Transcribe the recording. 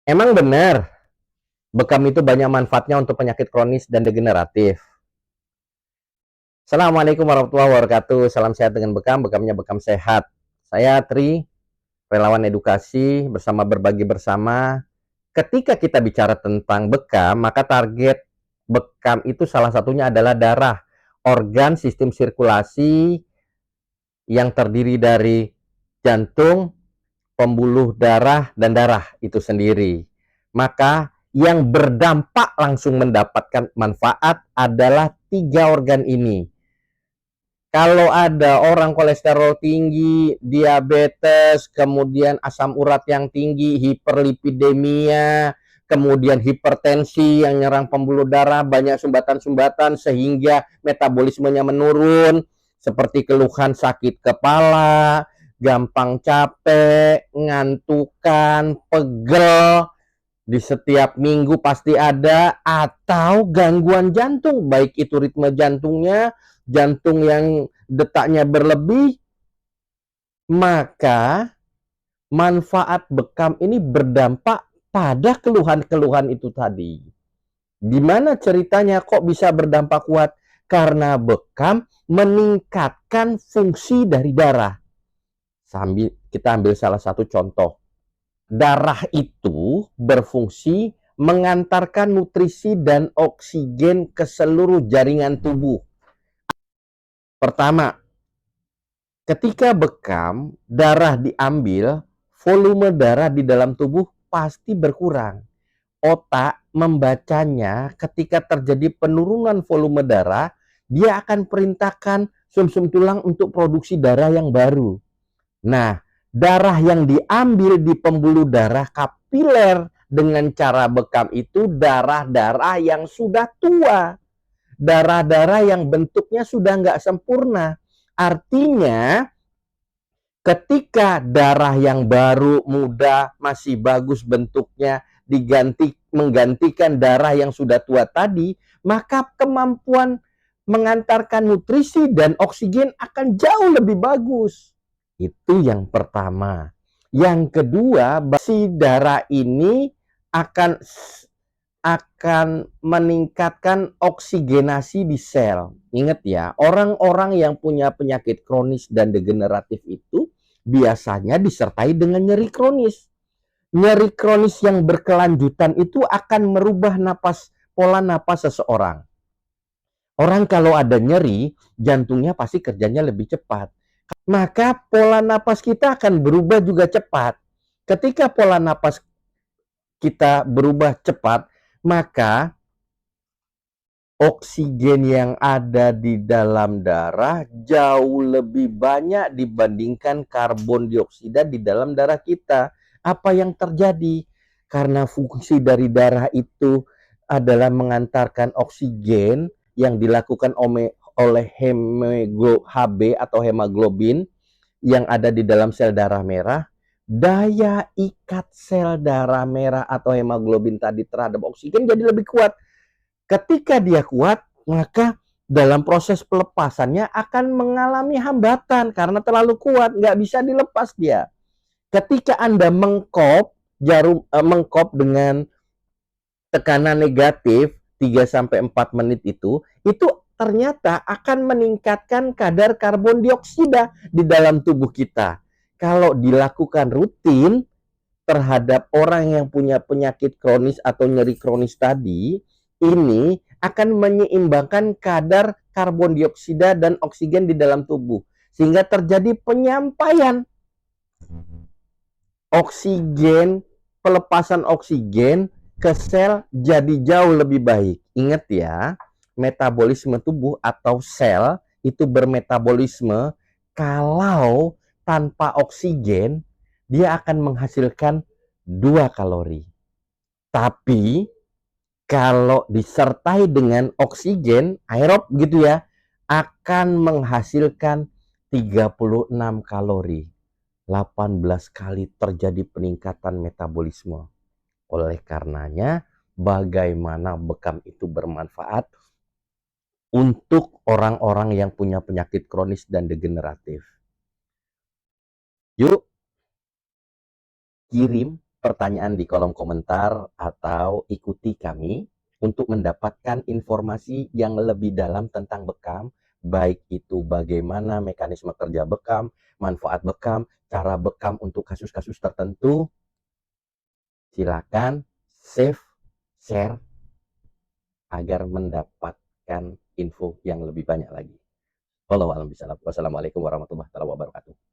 Emang benar, bekam itu banyak manfaatnya untuk penyakit kronis dan degeneratif. Assalamualaikum warahmatullahi wabarakatuh. Salam sehat dengan bekam, bekamnya bekam sehat. Saya Tri, relawan edukasi bersama berbagi bersama. Ketika kita bicara tentang bekam, maka target bekam itu salah satunya adalah darah, organ sistem sirkulasi yang terdiri dari jantung, pembuluh darah, dan darah itu sendiri. Maka yang berdampak langsung mendapatkan manfaat adalah tiga organ ini. Kalau ada orang kolesterol tinggi, diabetes, kemudian asam urat yang tinggi, hiperlipidemia, kemudian hipertensi yang nyerang pembuluh darah, banyak sumbatan-sumbatan sehingga metabolismenya menurun, seperti keluhan sakit kepala, gampang capek, ngantukan, pegel, di setiap minggu pasti ada, atau gangguan jantung, baik itu ritme jantungnya, jantung yang detaknya berlebih, maka manfaat bekam ini berdampak pada keluhan-keluhan itu tadi. Gimana ceritanya kok bisa berdampak kuat? Karena bekam meningkatkan fungsi dari darah. Sambil kita ambil salah satu contoh. Darah itu berfungsi mengantarkan nutrisi dan oksigen ke seluruh jaringan tubuh. Pertama, ketika bekam, darah diambil, volume darah di dalam tubuh pasti berkurang. Otak membacanya ketika terjadi penurunan volume darah, dia akan perintahkan sumsum tulang untuk produksi darah yang baru. Nah, darah yang diambil di pembuluh darah kapiler dengan cara bekam itu darah-darah yang sudah tua. Darah-darah yang bentuknya sudah nggak sempurna. Artinya, ketika darah yang baru, muda, masih bagus bentuknya, menggantikan darah yang sudah tua tadi, maka kemampuan mengantarkan nutrisi dan oksigen akan jauh lebih bagus. Itu yang pertama. Yang kedua, basi darah ini akan akan meningkatkan oksigenasi di sel. Ingat ya, orang-orang yang punya penyakit kronis dan degeneratif itu biasanya disertai dengan nyeri kronis. Nyeri kronis yang berkelanjutan itu akan merubah pola napas seseorang. Orang kalau ada nyeri, jantungnya pasti kerjanya lebih cepat. Maka pola napas kita akan berubah juga cepat. Ketika pola napas kita berubah cepat, maka oksigen yang ada di dalam darah jauh lebih banyak dibandingkan karbon dioksida di dalam darah kita. Apa yang terjadi? Karena fungsi dari darah itu adalah mengantarkan oksigen yang dilakukan oleh HB atau hemoglobin yang ada di dalam sel darah merah, daya ikat sel darah merah atau hemoglobin tadi terhadap oksigen jadi lebih kuat. Ketika dia kuat, maka dalam proses pelepasannya akan mengalami hambatan karena terlalu kuat, nggak bisa dilepas dia. Ketika Anda mengkop dengan tekanan negatif 3 sampai 4 menit itu ternyata akan meningkatkan kadar karbon dioksida di dalam tubuh kita. Kalau dilakukan rutin terhadap orang yang punya penyakit kronis atau nyeri kronis tadi, ini akan menyeimbangkan kadar karbon dioksida dan oksigen di dalam tubuh. Sehingga terjadi penyampaian oksigen, pelepasan oksigen ke sel jadi jauh lebih baik. Ingat ya, metabolisme tubuh atau sel itu bermetabolisme kalau tanpa oksigen dia akan menghasilkan 2 kalori. Tapi kalau disertai dengan oksigen aerob gitu ya, akan menghasilkan 36 kalori. 18 kali terjadi peningkatan metabolisme. Oleh karenanya, bagaimana bekam itu bermanfaat untuk orang-orang yang punya penyakit kronis dan degeneratif. Yuk, kirim pertanyaan di kolom komentar atau ikuti kami untuk mendapatkan informasi yang lebih dalam tentang bekam, baik itu bagaimana mekanisme kerja bekam, manfaat bekam, cara bekam untuk kasus-kasus tertentu. Silakan save, share agar mendapatkan info yang lebih banyak lagi. Wassalamualaikum warahmatullahi wabarakatuh.